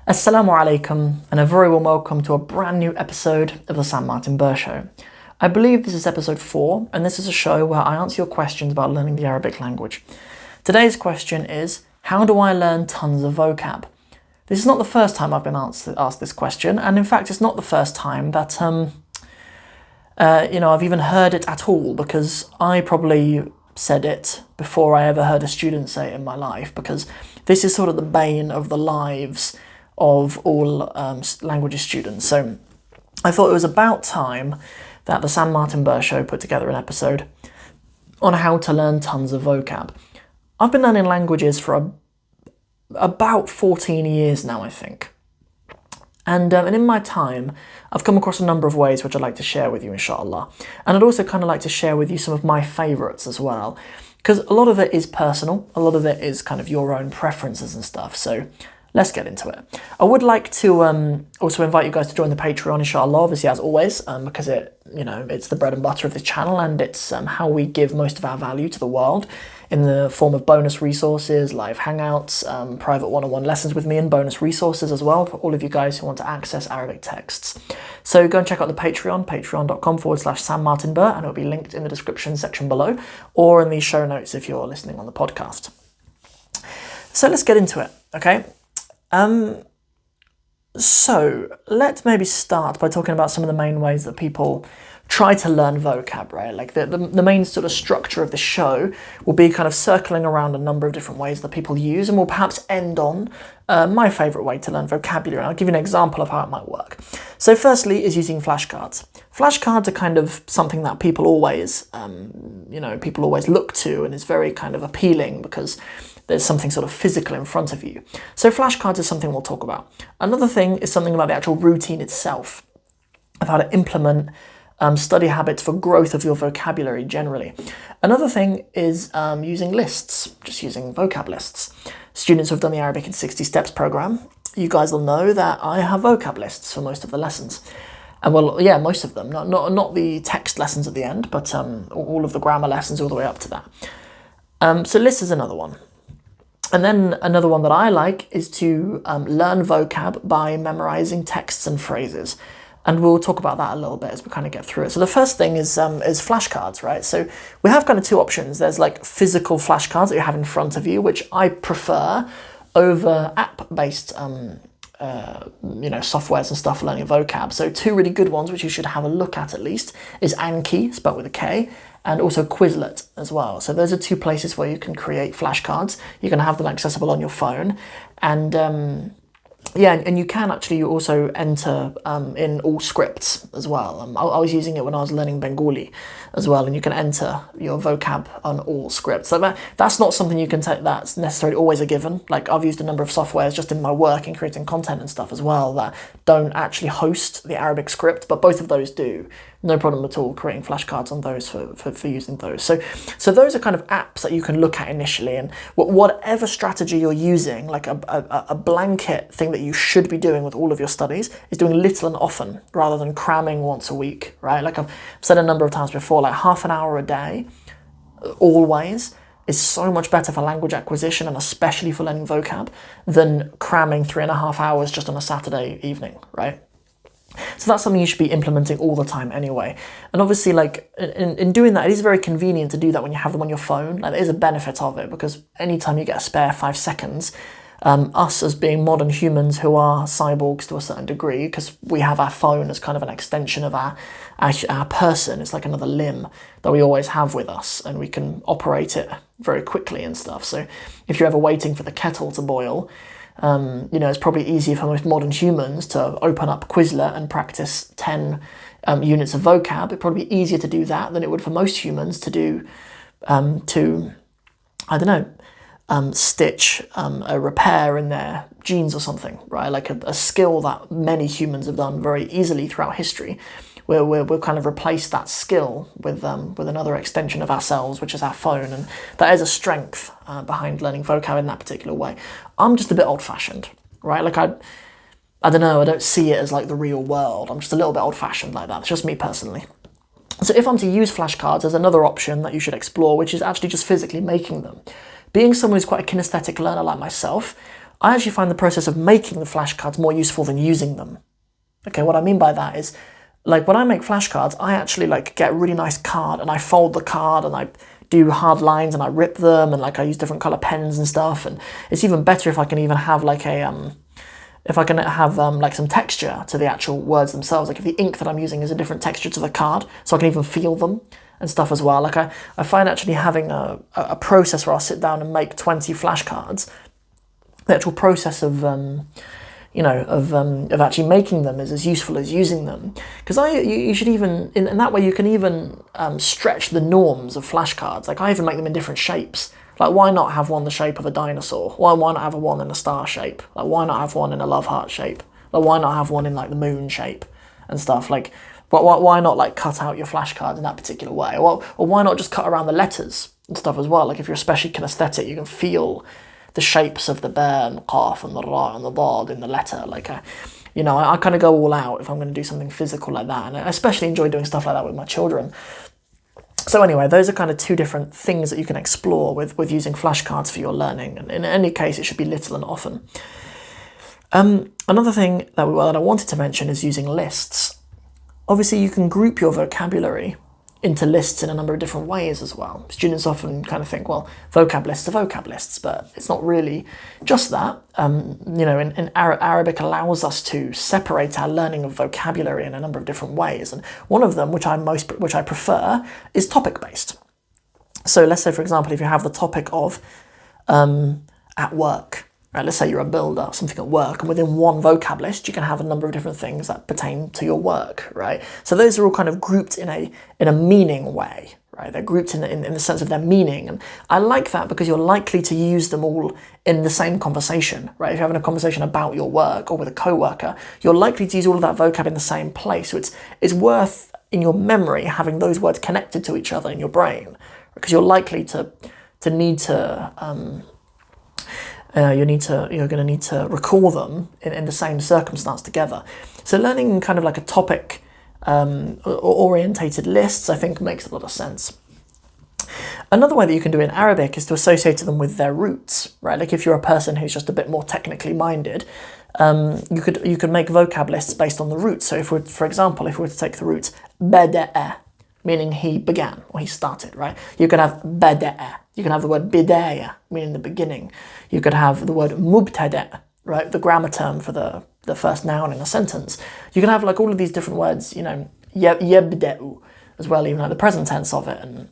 Assalamu alaikum, and a very warm welcome to a brand new episode of the Sam Martin Burr Show. I believe this is episode 4, and this is a show where I answer your questions about learning the Arabic language. Today's question is, how do I learn tons of vocab? This is not the first time I've been asked this question, and in fact it's not the first time that I've even heard it at all, because I probably said it before I ever heard a student say it in my life, because this is sort of the bane of the lives of all languages students. So I thought it was about time that the Sam Martin Burr Show put together an episode on how to learn tons of vocab. I've been learning languages for about 14 years now, I think. And in my time, I've come across a number of ways which I'd like to share with you, inshallah. And I'd also kind of like to share with you some of my favourites as well, because a lot of it is personal, a lot of it is kind of your own preferences and stuff. So let's get into it. I would like to also invite you guys to join the Patreon, inshallah, obviously, as always, because it's the bread and butter of this channel, and it's how we give most of our value to the world in the form of bonus resources, live hangouts, private one-on-one lessons with me, and bonus resources as well for all of you guys who want to access Arabic texts. So go and check out the Patreon, patreon.com/Sam Martin Burr, and it'll be linked in the description section below, or in the show notes if you're listening on the podcast. So let's get into it, okay? So let's maybe start by talking about some of the main ways that people try to learn vocab, right? Like the main sort of structure of the show will be kind of circling around a number of different ways that people use, and we'll perhaps end on my favourite way to learn vocabulary. And I'll give you an example of how it might work. So firstly is using flashcards. Flashcards are kind of something that people always look to, and is very kind of appealing because there's something sort of physical in front of you. So flashcards is something we'll talk about. Another thing is something about the actual routine itself, of how to implement study habits for growth of your vocabulary generally. Another thing is using lists, just using vocab lists. Students who have done the Arabic in 60 Steps program, you guys will know that I have vocab lists for most of the lessons. And well, yeah, most of them, not the text lessons at the end, but all of the grammar lessons all the way up to that. So lists is another one. And then another one that I like is to learn vocab by memorizing texts and phrases. And we'll talk about that a little bit as we kind of get through it. So the first thing is flashcards, right? So we have kind of two options. There's like physical flashcards that you have in front of you, which I prefer over app-based softwares and stuff for learning vocab. So two really good ones, which you should have a look at least, is Anki, spelled with a K, and also Quizlet as well. So those are two places where you can create flashcards. You can have them accessible on your phone, and and you can actually also enter in all scripts as well. I was using it when I was learning Bengali as well, and you can enter your vocab on all scripts. So that's not something you can take, that's necessarily always a given. Like I've used a number of softwares just in my work and creating content and stuff as well that don't actually host the Arabic script, but both of those do. No problem at all creating flashcards on those for using those. So those are kind of apps that you can look at initially, and whatever strategy you're using, like a blanket thing that you should be doing with all of your studies is doing little and often rather than cramming once a week, right? Like I've said a number of times before, like half an hour a day, always, is so much better for language acquisition and especially for learning vocab than cramming 3.5 hours just on a Saturday evening, right? So that's something you should be implementing all the time anyway. And obviously, like in doing that, it is very convenient to do that when you have them on your phone. Like there is a benefit of it, because anytime you get a spare 5 seconds, us as being modern humans who are cyborgs to a certain degree, because we have our phone as kind of an extension of our person, it's like another limb that we always have with us, and we can operate it very quickly and stuff. So if you're ever waiting for the kettle to boil, it's probably easier for most modern humans to open up Quizlet and practice 10 units of vocab. It'd probably be easier to do that than it would for most humans to do stitch a repair in their jeans or something, right? Like a skill that many humans have done very easily throughout history. We'll kind of replace that skill with another extension of ourselves, which is our phone, and that is a strength behind learning vocab in that particular way. I'm just a bit old-fashioned, right? Like I don't know, I don't see it as like the real world. I'm just a little bit old-fashioned like that. It's just me personally. So if I'm to use flashcards, there's another option that you should explore, which is actually just physically making them. Being someone who's quite a kinesthetic learner like myself, I actually find the process of making the flashcards more useful than using them. Okay, what I mean by that is, like when I make flashcards, I actually like get a really nice card and I fold the card and I do hard lines and I rip them and like I use different color pens and stuff. And it's even better if I can even have like like some texture to the actual words themselves. Like if the ink that I'm using is a different texture to the card, so I can even feel them and stuff as well. Like I find actually having a process where I'll sit down and make 20 flashcards, the actual process of actually making them is as useful as using them. Because you should even, in that way you can even stretch the norms of flashcards. Like I even make them in different shapes. Like why not have one the shape of a dinosaur? Why not have one in a star shape? Like why not have one in a love heart shape? Like why not have one in like the moon shape and stuff? Like why not like cut out your flashcards in that particular way? Or why not just cut around the letters and stuff as well? Like if you're especially kinesthetic, you can feel the shapes of the ba and the qaf and the ra and the dad in the letter. Like I kind of go all out if I'm going to do something physical like that, and I especially enjoy doing stuff like that with my children. So anyway, those are kind of two different things that you can explore with using flashcards for your learning, and in any case it should be little and often. Another thing that I wanted to mention is using lists. Obviously you can group your vocabulary into lists in a number of different ways as well. Students often kind of think, well, vocab lists are vocab lists, but it's not really just that. Arabic allows us to separate our learning of vocabulary in a number of different ways, and one of them, which I prefer, is topic-based. So let's say, for example, if you have the topic of at work, right? Let's say you're a builder, something at work, and within one vocab list, you can have a number of different things that pertain to your work, right? So those are all kind of grouped in a meaning way, right? They're grouped in the sense of their meaning, and I like that because you're likely to use them all in the same conversation, right? If you're having a conversation about your work or with a co-worker, you're likely to use all of that vocab in the same place. So it's worth in your memory having those words connected to each other in your brain, because you're likely to need to. You're going to need to recall them in the same circumstance together. So learning kind of like a topic orientated lists, I think, makes a lot of sense. Another way that you can do it in Arabic is to associate them with their roots, right? Like if you're a person who's just a bit more technically minded, you could make vocab lists based on the roots. So for example, if we were to take the roots bada'a, meaning he began or he started, right? You could have bada'a. You can have the word bidaya, meaning the beginning. You could have the word mubtada, right? The grammar term for the first noun in a sentence. You can have like all of these different words, yabda'u as well, even like the present tense of it and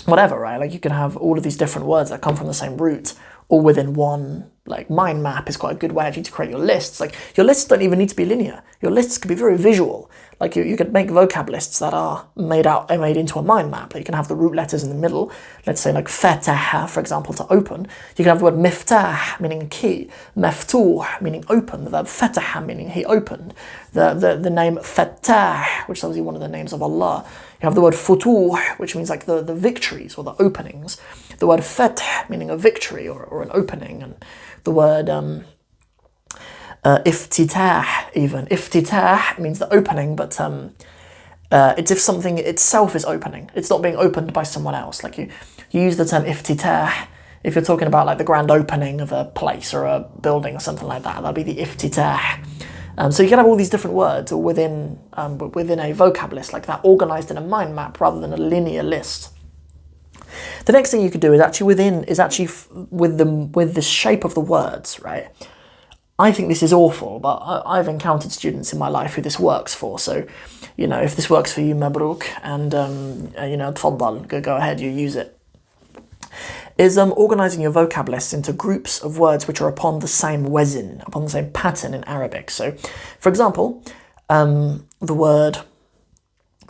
whatever, right? Like you can have all of these different words that come from the same root, all within one. Like mind map is quite a good way actually to create your lists. Like your lists don't even need to be linear. Your lists could be very visual. Like you could make vocab lists that are made into a mind map. You can have the root letters in the middle. Let's say like fataha, for example, to open. You can have the word miftah, meaning key. Maftuh, meaning open. The verb fataha, meaning he opened. The name Fattah, which is obviously one of the names of Allah. You have the word futuh, which means like the victories or the openings. The word fath, meaning a victory or an opening. And the word iftitah, even. Iftitah means the opening, but it's if something itself is opening. It's not being opened by someone else. Like you use the term iftitah if you're talking about like the grand opening of a place or a building or something like that. That'll be the iftitah. So you can have all these different words or within a vocab list like that, organised in a mind map rather than a linear list. The next thing you could do is actually with the shape of the words, right? I think this is awful, but I've encountered students in my life who this works for. So, if this works for you, mabruk, and tfaddal, go ahead, you use it. Is organising your vocab lists into groups of words which are upon the same wazn, upon the same pattern in Arabic. So, for example, the word,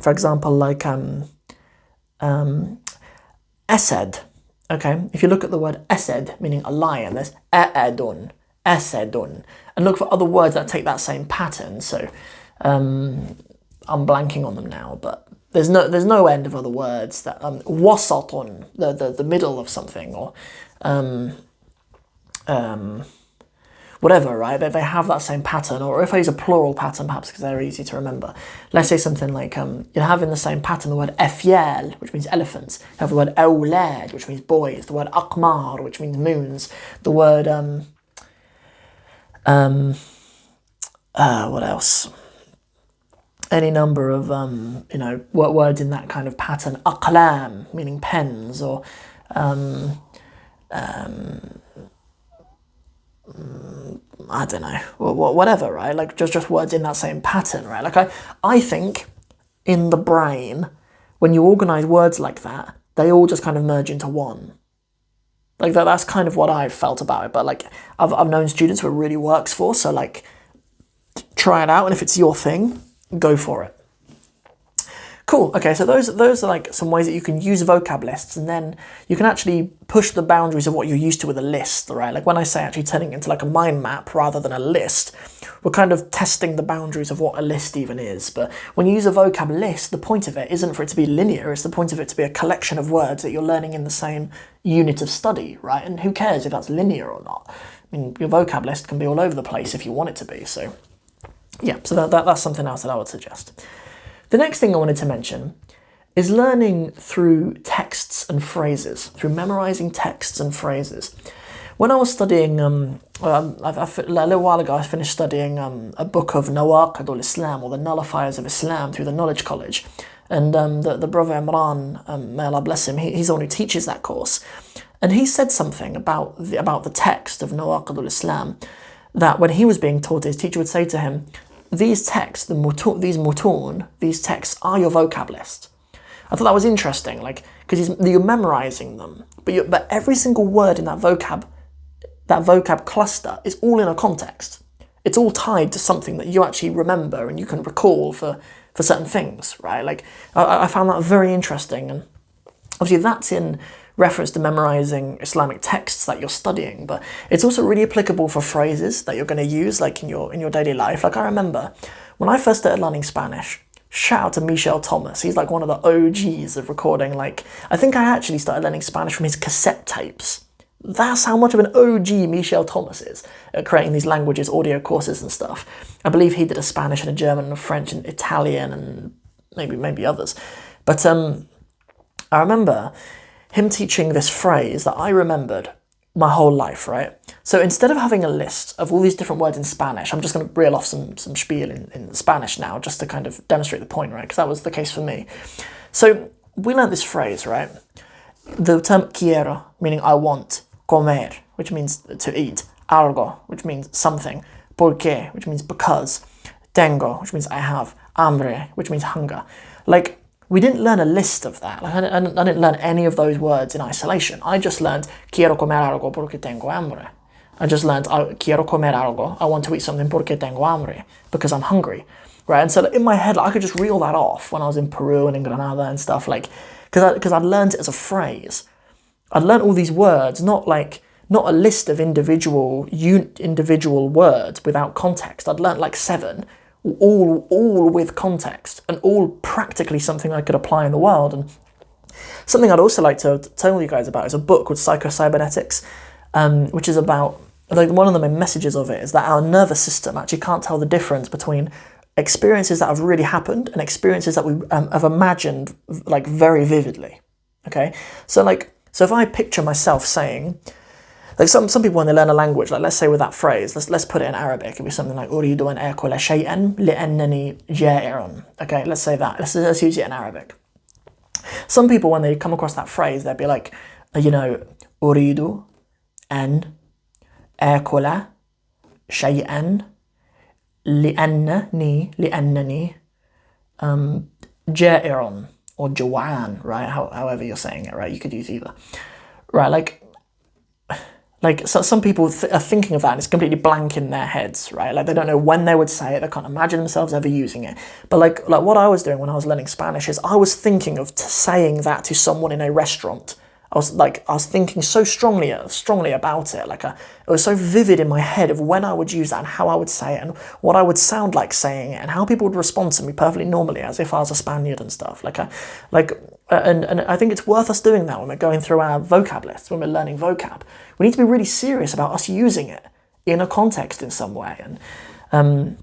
for example, like asad. Okay, if you look at the word asad, meaning a lion, there's a'adun, asadun, and look for other words that take that same pattern. So, I'm blanking on them now, but there's no end of other words that wasatun, the middle of something, or whatever, right? They have that same pattern, or if I use a plural pattern, perhaps because they're easy to remember. Let's say something like you have in the same pattern the word afyal, which means elephants. You have the word awlad, which means boys. The word aqmar, which means moons. The word What else? Any number of, you know, words in that kind of pattern. Aqlam, meaning pens, or I don't know, whatever, right? Like just words in that same pattern, right? Like I think in the brain, when you organize words like that, they all just kind of merge into one. Like that's kind of what I've felt about it. But like I've known students who it really works for, so like try it out, and if it's your thing, go for it. Cool. Okay, so those are like some ways that you can use vocab lists, and then you can actually push the boundaries of what you're used to with a list, right? Like when I say actually turning it into like a mind map rather than a list, we're kind of testing the boundaries of what a list even is. But when you use a vocab list, the point of it isn't for it to be linear, it's the point of it to be a collection of words that you're learning in the same unit of study, right? And who cares if that's linear or not? I mean, your vocab list can be all over the place if you want it to be, so yeah, so that's something else that I would suggest. The next thing I wanted to mention is learning through texts and phrases, through memorizing texts and phrases. When I was studying, a little while ago, I finished studying a book of Nawaqid al-Islam, or the nullifiers of Islam, through the Knowledge College. And the brother Imran, may Allah bless him, he's the one who teaches that course. And he said something about the text of Nawaqid al-Islam, that when he was being taught, his teacher would say to him, these texts, these mutun, these texts are your vocab list. I thought that was interesting, like, because you're memorizing them, but every single word in that vocab cluster is all in a context. It's all tied to something that you actually remember and you can recall for certain things, right? Like, I found that very interesting, and obviously that's in reference to memorizing Islamic texts that you're studying, but it's also really applicable for phrases that you're going to use like in your daily life. Like I remember when I first started learning Spanish, shout out to Michel Thomas, he's like one of the OGs of recording. Like I think I actually started learning Spanish from his cassette tapes. That's how much of an OG Michel Thomas is at creating these languages, audio courses and stuff. I believe he did a Spanish and a German and a French and Italian and maybe others. But I remember him teaching this phrase that I remembered my whole life, right? So instead of having a list of all these different words in Spanish, I'm just going to reel off some spiel in Spanish now, just to kind of demonstrate the point, right? Because that was the case for me. So we learned this phrase, right? The term quiero, meaning I want, comer, which means to eat, algo, which means something, porque, which means because, tengo, which means I have, hambre, which means hunger. Like, we didn't learn a list of that. Like I didn't learn any of those words in isolation. I just learned quiero comer algo porque tengo hambre. I just learned quiero comer algo. I want to eat something porque tengo hambre, because I'm hungry, right? And so in my head, I could just reel that off when I was in Peru and in Granada and stuff, like because I'd learned it as a phrase. I'd learned all these words, not a list of individual words without context. I'd learned like 7. All with context, and all practically something I could apply in the world. And something I'd also like to tell you guys about is a book called Psycho-Cybernetics, which is about, like, one of the main messages of it is that our nervous system actually can't tell the difference between experiences that have really happened and experiences that we have imagined like very vividly. Okay, so if I picture myself saying, like some people when they learn a language, like let's say with that phrase, let's put it in Arabic, it'd be something like أريد أن آكل شيئا لأنني جائع. Okay, let's say that. Let's use it in Arabic. Some people when they come across that phrase, they'd be like, أريد أن آكل شيئا لأنني جائع, or جوعان, right? However you're saying it, right? You could use either, right? Like so some people are thinking of that and it's completely blank in their heads, right? Like they don't know when they would say it, they can't imagine themselves ever using it. But like what I was doing when I was learning Spanish is I was thinking of saying that to someone in a restaurant. I was thinking so strongly about it. Like it was so vivid in my head of when I would use that and how I would say it and what I would sound like saying it and how people would respond to me perfectly normally as if I was a Spaniard and stuff. And I think it's worth us doing that when we're going through our vocab lists, when we're learning vocab. We need to be really serious about us using it in a context in some way. And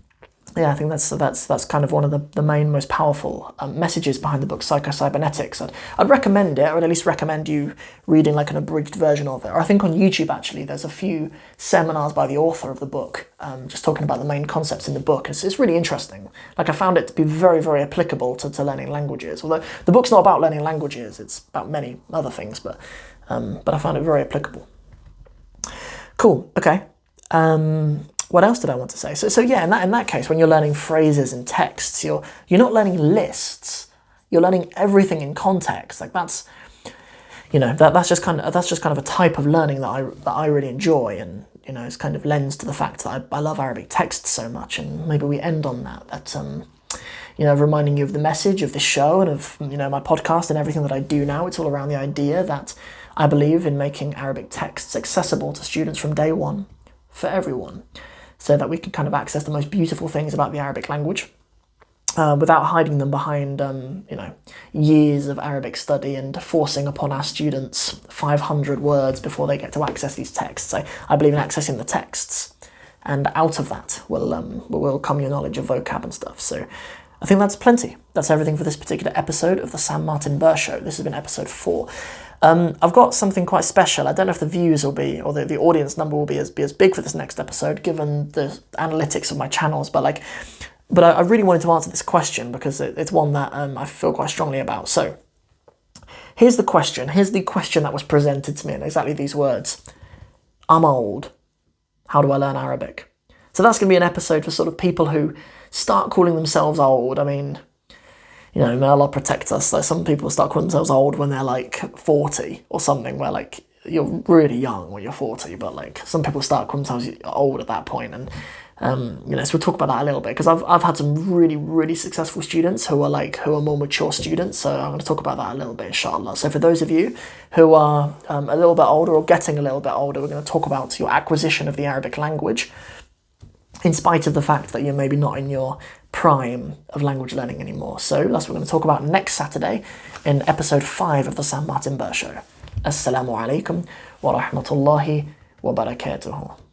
yeah, I think that's kind of one of the main, most powerful messages behind the book Psycho-Cybernetics. I'd recommend it, or at least recommend you reading like an abridged version of it. Or I think on YouTube actually there's a few seminars by the author of the book, just talking about the main concepts in the book. It's really interesting. Like, I found it to be very, very applicable to learning languages. Although the book's not about learning languages, it's about many other things, but I found it very applicable. Cool. Okay. What else did I want to say? So yeah, in that case, when you're learning phrases and texts, you're not learning lists. You're learning everything in context. Like, that's just kind of a type of learning that I really enjoy, and it's kind of lends to the fact that I love Arabic texts so much. And maybe we end on that reminding you of the message of this show and of my podcast and everything that I do now. It's all around the idea that I believe in making Arabic texts accessible to students from day one, for everyone, so that we can kind of access the most beautiful things about the Arabic language without hiding them behind, years of Arabic study and forcing upon our students 500 words before they get to access these texts. I believe in accessing the texts, and out of that will come your knowledge of vocab and stuff. So I think that's plenty. That's everything for this particular episode of the Sam Martin Burr Show. This has been episode 4. I've got something quite special. I don't know if the views will be, or the audience number will be as big for this next episode, given the analytics of my channels. But I really wanted to answer this question because it's one that I feel quite strongly about. So here's the question. Here's the question that was presented to me in exactly these words. I'm old. How do I learn Arabic? So that's going to be an episode for sort of people who start calling themselves old. I mean, may Allah protect us. Like, some people start calling themselves old when they're like 40 or something, where like you're really young when you're 40, but like some people start calling themselves old at that point. And so we'll talk about that a little bit, because I've had some really, really successful students who are more mature students. So I'm going to talk about that a little bit, inshallah. So for those of you who are a little bit older or getting a little bit older, we're going to talk about your acquisition of the Arabic language, in spite of the fact that you're maybe not in your prime of language learning anymore. So that's what we're going to talk about next Saturday in episode 5 of the Sam Martin Burr Show. Assalamu alaikum wa rahmatullahi wa barakatuhu.